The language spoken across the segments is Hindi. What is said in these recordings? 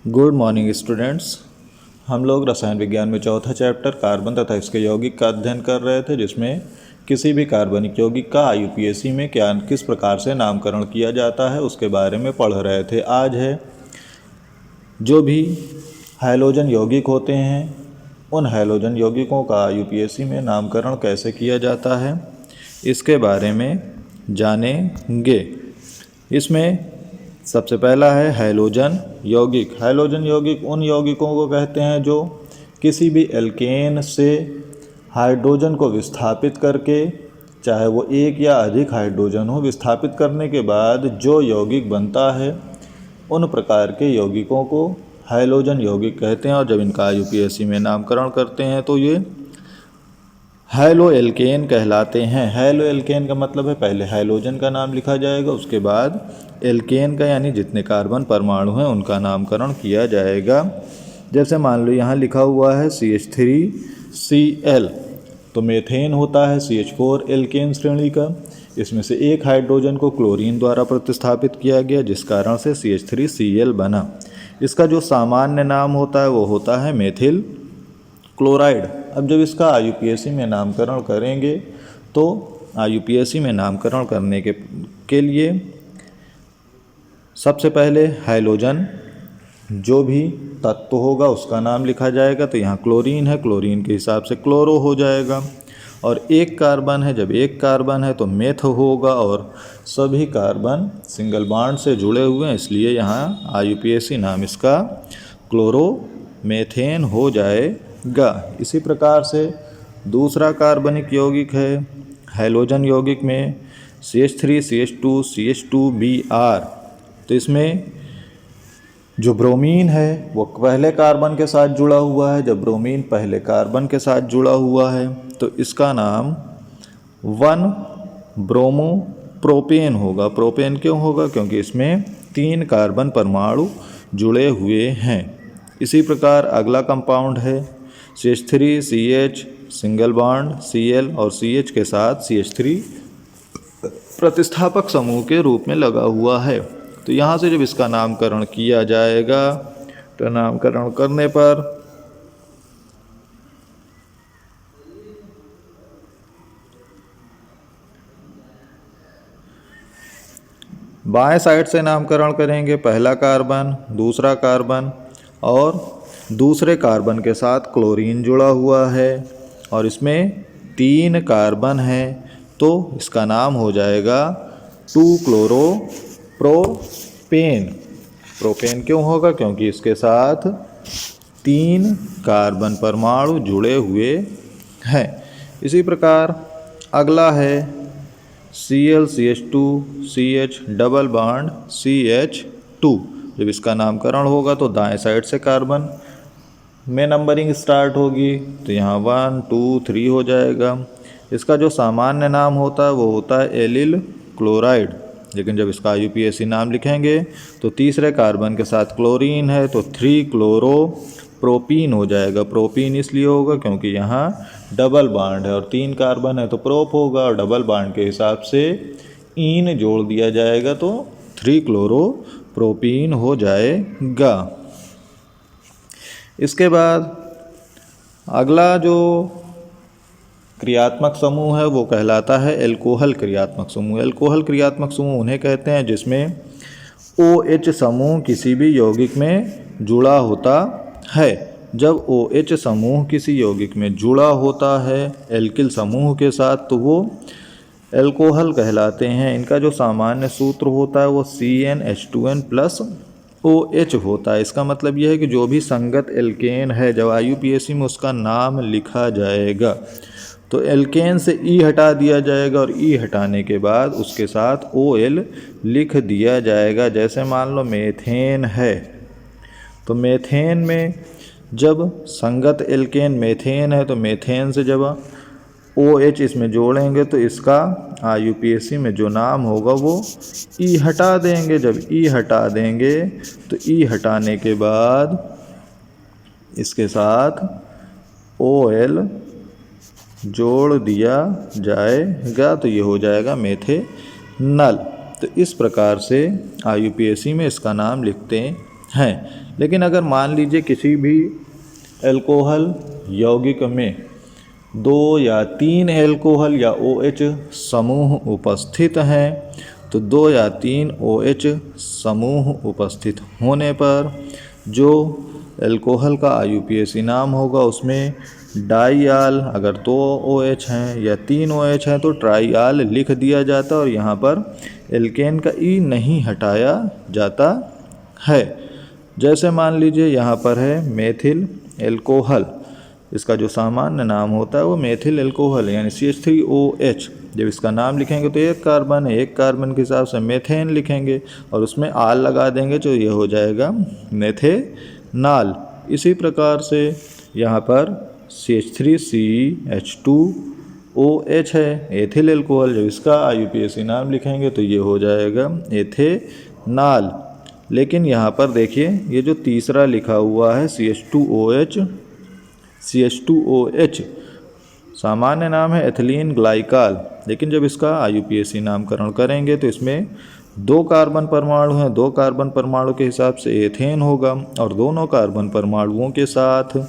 Good morning students. हम लोग रसायन विज्ञान में चौथा चैप्टर कार्बन तथा इसके यौगिक का अध्ययन कर रहे थे, जिसमें किसी भी कार्बनिक यौगिक का आईयूपीएसी में किस प्रकार से नामकरण किया जाता है उसके बारे में पढ़ रहे थे। आज है जो भी हैलोजन यौगिक होते हैं उन हैलोजन यौगिकों का आईयूपीएसी में नामकरण कैसे किया जाता है इसके बारे में जानेंगे। इसमें सबसे पहला है हैलोजन यौगिक। हैलोजन यौगिक उन यौगिकों को कहते हैं जो किसी भी एल्केन से हाइड्रोजन को विस्थापित करके, चाहे वो एक या अधिक हाइड्रोजन हो, विस्थापित करने के बाद जो यौगिक बनता है उन प्रकार के यौगिकों को हैलोजन यौगिक कहते हैं। और जब इनका आईयूपीएसी में नामकरण करते हैं तो ये हैलो एल्केन कहलाते हैं। हैलो एल्केन का मतलब है पहले हैलोजन का नाम लिखा जाएगा, उसके बाद एल्केन का यानी जितने कार्बन परमाणु हैं उनका नामकरण किया जाएगा। जैसे मान लो यहाँ लिखा हुआ है CH3Cl, तो मेथेन होता है CH4 एल्केन श्रेणी का। इसमें से एक हाइड्रोजन को क्लोरीन द्वारा प्रतिस्थापित किया गया, जिस कारण से CH3Cl बना। इसका जो सामान्य नाम होता है वो होता है मेथिल क्लोराइड। अब जब इसका आईयूपीएसी में नामकरण करेंगे तो आईयूपीएसी में नामकरण करने के लिए सबसे पहले हैलोजन जो भी तत्व होगा उसका नाम लिखा जाएगा। तो यहाँ क्लोरीन है, क्लोरीन के हिसाब से क्लोरो हो जाएगा। और एक कार्बन है, जब एक कार्बन है तो मेथ होगा। और सभी कार्बन सिंगल बॉन्ड से जुड़े हुए हैं, इसलिए यहाँ आईयूपीएसी नाम इसका क्लोरोमेथेन हो जाएगा। इसी प्रकार से दूसरा कार्बनिक यौगिक है हैलोजन यौगिक में CH3 CH2 CH2Br। तो इसमें जो ब्रोमीन है वो पहले कार्बन के साथ जुड़ा हुआ है। जब ब्रोमीन पहले कार्बन के साथ जुड़ा हुआ है तो इसका नाम 1-ब्रोमो-प्रोपेन होगा। प्रोपेन क्यों होगा? क्योंकि इसमें 3 कार्बन परमाणु जुड़े हुए हैं। इसी प्रकार अगला कंपाउंड है CH3CH सिंगल बॉन्ड Cl और CH के साथ CH3 प्रतिस्थापक समूह के रूप में लगा हुआ है। तो यहाँ से जब इसका नामकरण किया जाएगा तो नामकरण करने पर बाएं साइड से नामकरण करेंगे। पहला कार्बन, दूसरा कार्बन और दूसरे कार्बन के साथ क्लोरीन जुड़ा हुआ है और इसमें 3 कार्बन है, तो इसका नाम हो जाएगा 2-क्लोरो-प्रोपेन। प्रोपेन क्यों होगा? क्योंकि इसके साथ 3 कार्बन परमाणु जुड़े हुए हैं। इसी प्रकार अगला है Cl CH2CH double bond CH2। जब इसका नामकरण होगा तो दाएं साइड से कार्बन में नंबरिंग स्टार्ट होगी, तो यहाँ 1 2 3 हो जाएगा। इसका जो सामान्य नाम होता है वो होता है एलिल क्लोराइड। लेकिन जब इसका आईयूपीएसी नाम लिखेंगे तो तीसरे कार्बन के साथ क्लोरीन है तो 3-क्लोरो-प्रोपीन हो जाएगा। प्रोपीन इसलिए होगा क्योंकि यहाँ डबल बॉन्ड है और 3 कार्बन है तो प्रोप होगा, और डबल बॉन्ड के हिसाब से ईन जोड़ दिया जाएगा तो 3-क्लोरो-प्रोपीन हो जाएगा। इसके बाद अगला जो क्रियात्मक समूह है वो कहलाता है एल्कोहल क्रियात्मक समूह। एल्कोहल क्रियात्मक समूह उन्हें कहते हैं जिसमें OH समूह किसी भी यौगिक में जुड़ा होता है। जब OH समूह किसी यौगिक में जुड़ा होता है एल्किल समूह के साथ तो वो एल्कोहल कहलाते हैं। इनका जो सामान्य सूत्र होता है वो CnH2n+OH होता है। इसका मतलब यह है कि जो भी संगत एल्केन है जब आईयूपीएसी में उसका नाम लिखा जाएगा तो एल्केन से E हटा दिया जाएगा और E हटाने के बाद उसके साथ OL लिख दिया जाएगा। जैसे मान लो मेथेन है तो मेथेन में जब संगत एल्केन मेथेन है तो मेथेन से जब OH इसमें जोड़ेंगे तो इसका आईयूपीएसी में जो नाम होगा वो E हटा देंगे। जब E हटा देंगे तो E हटाने के बाद इसके साथ OL जोड़ दिया जाएगा तो ये हो जाएगा मेथेनल। तो इस प्रकार से आईयूपीएसी में इसका नाम लिखते हैं। लेकिन अगर मान लीजिए किसी भी एल्कोहल यौगिक में 2 या 3 एल्कोहल या OH समूह उपस्थित हैं, तो 2 या 3 OH समूह उपस्थित होने पर जो एल्कोहल का IUPAC नाम होगा उसमें डाइआल, अगर 2 OH हैं या 3 OH हैं तो ट्राइआल लिख दिया जाता है और यहाँ पर एल्केन का ई नहीं हटाया जाता है। जैसे मान लीजिए यहाँ पर है मेथिल एल्कोहल, इसका जो सामान्य नाम होता है वो मेथिल एल्कोहल यानी CH3OH। जब इसका नाम लिखेंगे तो एक कार्बन है, एक कार्बन के हिसाब से मेथेन लिखेंगे और उसमें आल लगा देंगे तो ये हो जाएगा मेथेनाल। इसी प्रकार से यहाँ पर CH3CH2OH है एथिल एल्कोहल, जब इसका IUPAC नाम लिखेंगे तो ये हो जाएगा एथेनाल। लेकिन यहाँ पर देखिए ये जो तीसरा लिखा हुआ है CH2OH सामान्य नाम है एथिलीन ग्लाइकाल, लेकिन जब इसका IUPAC नामकरण करेंगे तो इसमें 2 कार्बन परमाणु हैं, 2 कार्बन परमाणु के हिसाब से एथेन होगा और दोनों कार्बन परमाणुओं के साथ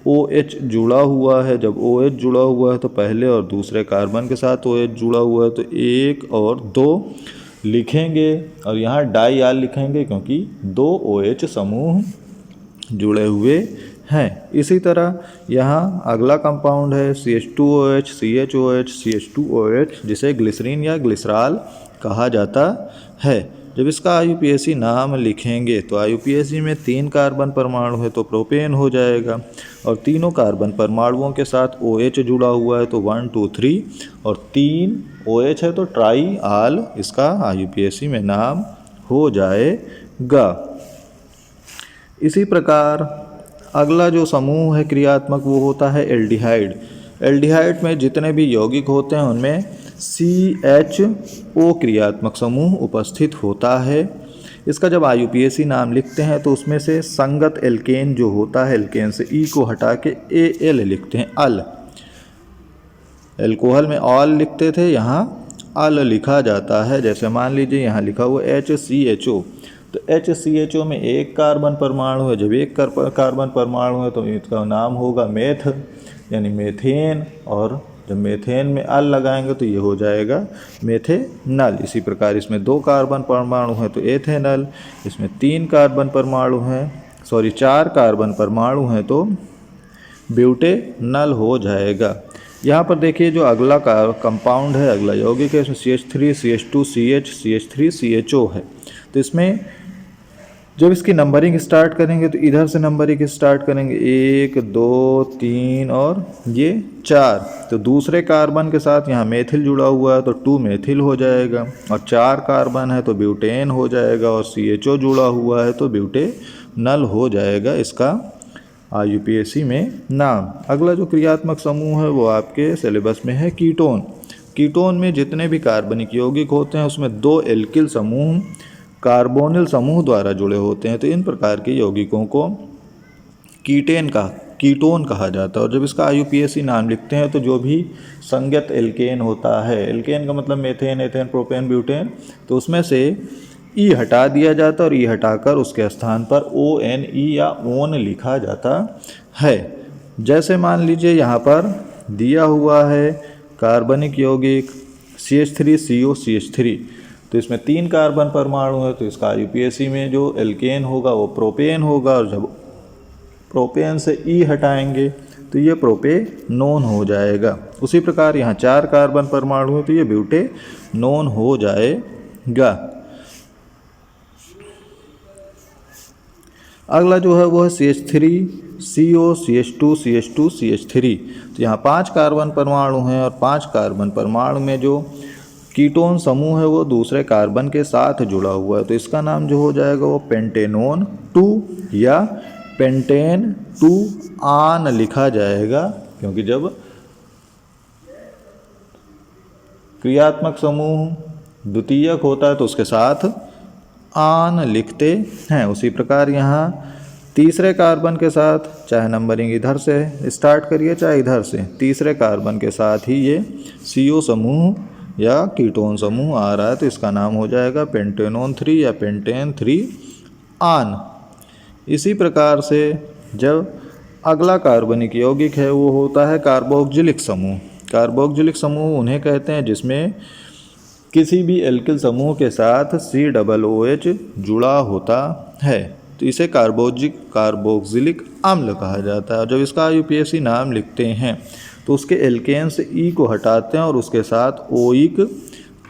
OH जुड़ा हुआ है। जब OH जुड़ा हुआ है तो पहले और दूसरे कार्बन के साथ OH जुड़ा हुआ है तो 1 और 2 लिखेंगे और यहाँ डाइआल लिखेंगे क्योंकि 2 OH समूह जुड़े हुए हैं। इसी तरह यहाँ अगला कंपाउंड है CH2OH, CHOH, CH2OH जिसे ग्लिसरीन या ग्लिसरॉल कहा जाता है। जब इसका IUPAC नाम लिखेंगे तो IUPAC में 3 कार्बन परमाणु है तो प्रोपेन हो जाएगा और तीनों कार्बन परमाणुओं के साथ OH जुड़ा हुआ है तो 1 2 3 और 3 OH है तो ट्राइआल इसका IUPAC में नाम हो जाएगा। इसी प्रकार अगला जो समूह है क्रियात्मक वो होता है एल्डिहाइड। एल्डिहाइड में जितने भी यौगिक होते हैं उनमें CHO क्रियात्मक समूह उपस्थित होता है। इसका जब IUPAC नाम लिखते हैं तो उसमें से संगत एल्केन जो होता है, एल्केन से E को हटा के AL लिखते हैं, अल। एल्कोहल में ऑल लिखते थे, यहाँ अल लिखा जाता है। जैसे मान लीजिए यहाँ लिखा हुआ HCHO, तो HCHO में 1 कार्बन परमाणु है। जब 1 कार्बन परमाणु है तो इसका नाम होगा मेथ यानी मेथेन, और जब मेथेन में अल लगाएंगे तो ये हो जाएगा मेथेनल। इसी प्रकार इसमें 2 कार्बन परमाणु हैं तो एथेनल, इसमें 3 कार्बन परमाणु हैं 4 कार्बन परमाणु हैं तो ब्यूटेनल हो जाएगा। यहाँ पर देखिए जो अगला कंपाउंड है, अगला यौगिक है, इसमें CH3 CH2 CH CH3 CHO है। तो इसमें जब इसकी नंबरिंग स्टार्ट करेंगे तो इधर से नंबरिंग स्टार्ट करेंगे 1 2 3 और ये 4। तो दूसरे कार्बन के साथ यहाँ मेथिल जुड़ा हुआ है तो 2 मेथिल हो जाएगा और 4 कार्बन है तो ब्यूटेन हो जाएगा और CHO जुड़ा हुआ है तो ब्यूटेनल हो जाएगा इसका IUPAC में नाम। अगला जो क्रियात्मक समूह है वो आपके सिलेबस में है कीटोन। कीटोन में जितने भी कार्बनिक यौगिक होते हैं उसमें 2 एल्किल समूह कार्बोनिल समूह द्वारा जुड़े होते हैं। तो इन प्रकार के यौगिकों को कीटोन कहा जाता है। और जब इसका IUPAC नाम लिखते हैं तो जो भी संगत एल्केन होता है, एल्केन का मतलब मेथेन एथेन प्रोपेन ब्यूटेन, तो उसमें से ई हटा दिया जाता है और ई हटाकर उसके स्थान पर ONE या ओन लिखा जाता है। जैसे मान लीजिए यहाँ पर दिया हुआ है कार्बनिक यौगिक CH3CO CH3, तो इसमें 3 कार्बन परमाणु है तो इसका IUPAC में जो एल्केन होगा वो प्रोपेन होगा और जब प्रोपेन से ई हटाएंगे तो ये प्रोपेनोन हो जाएगा। उसी प्रकार यहाँ 4 कार्बन परमाणु है तो ये ब्यूटेनोन हो जाएगा। अगला जो है वो है CH3CO CH2 CH2 CH3। तो यहाँ 5 कार्बन परमाणु हैं और 5 कार्बन परमाणु में जो कीटोन समूह है वो दूसरे कार्बन के साथ जुड़ा हुआ है तो इसका नाम जो हो जाएगा वो पेंटेनोन 2 या पेंटेन 2 आन लिखा जाएगा, क्योंकि जब क्रियात्मक समूह द्वितीयक होता है तो उसके साथ आन लिखते हैं। उसी प्रकार यहाँ तीसरे कार्बन के साथ, चाहे नंबरिंग इधर से स्टार्ट करिए चाहे इधर से, तीसरे कार्बन के साथ ही ये CO समूह या कीटोन समूह आ रहा है तो इसका नाम हो जाएगा पेंटेनोन 3 या पेंटेन 3 आन। इसी प्रकार से जब अगला कार्बनिक यौगिक है वो होता है कार्बोक्जिलिक समूह। कार्बोक्जिलिक समूह उन्हें कहते हैं जिसमें किसी भी एल्किल समूह के साथ COOH जुड़ा होता है, तो इसे कार्बोक्जिलिक अम्ल कहा जाता है। जब इसका IUPAC नाम लिखते हैं तो उसके एल्केन से E को हटाते हैं और उसके साथ ओइक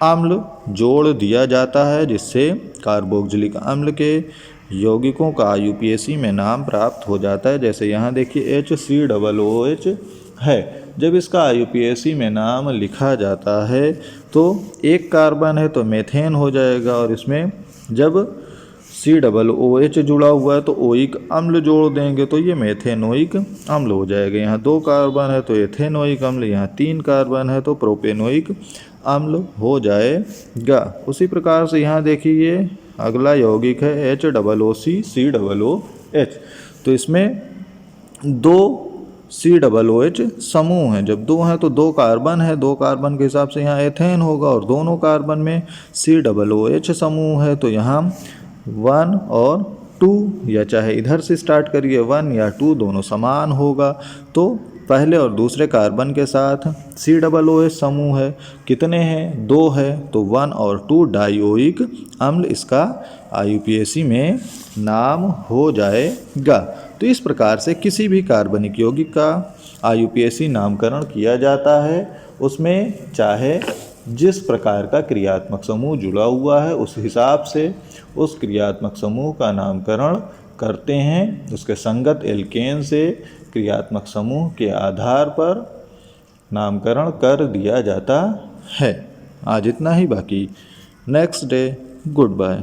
अम्ल जोड़ दिया जाता है, जिससे कार्बोक्जिलिक अम्ल के यौगिकों का IUPAC में नाम प्राप्त हो जाता है। जैसे यहाँ देखिए HCOOH है, जब इसका IUPAC में नाम लिखा जाता है तो एक कार्बन है तो मेथेन हो जाएगा, और इसमें जब COOH जुड़ा हुआ है तो ओइक अम्ल जोड़ देंगे तो ये मेथेनोइक अम्ल हो जाएगा। यहाँ 2 कार्बन है तो एथेनोइक अम्ल, यहाँ 3 कार्बन है तो प्रोपेनोइक अम्ल हो जाएगा। उसी प्रकार से यहाँ देखिए अगला यौगिक है HOOCCOOH, तो इसमें 2 COOH समूह हैं। जब 2 हैं तो 2 कार्बन है, 2 कार्बन के हिसाब से यहाँ एथेन होगा, और दोनों कार्बन में COOH समूह है तो यहाँ 1 और 2, या चाहे इधर से स्टार्ट करिए 1 या 2 दोनों समान होगा। तो पहले और दूसरे कार्बन के साथ COOH समूह है, कितने हैं 2 है तो 1 और 2 डाइओइक अम्ल इसका IUPAC में नाम हो जाएगा। तो इस प्रकार से किसी भी कार्बनिक यौगिक का IUPAC नामकरण किया जाता है, उसमें चाहे जिस प्रकार का क्रियात्मक समूह जुड़ा हुआ है उस हिसाब से उस क्रियात्मक समूह का नामकरण करते हैं। उसके संगत एल्केन से क्रियात्मक समूह के आधार पर नामकरण कर दिया जाता है। आज इतना ही, बाकी नेक्स्ट डे। Good bye.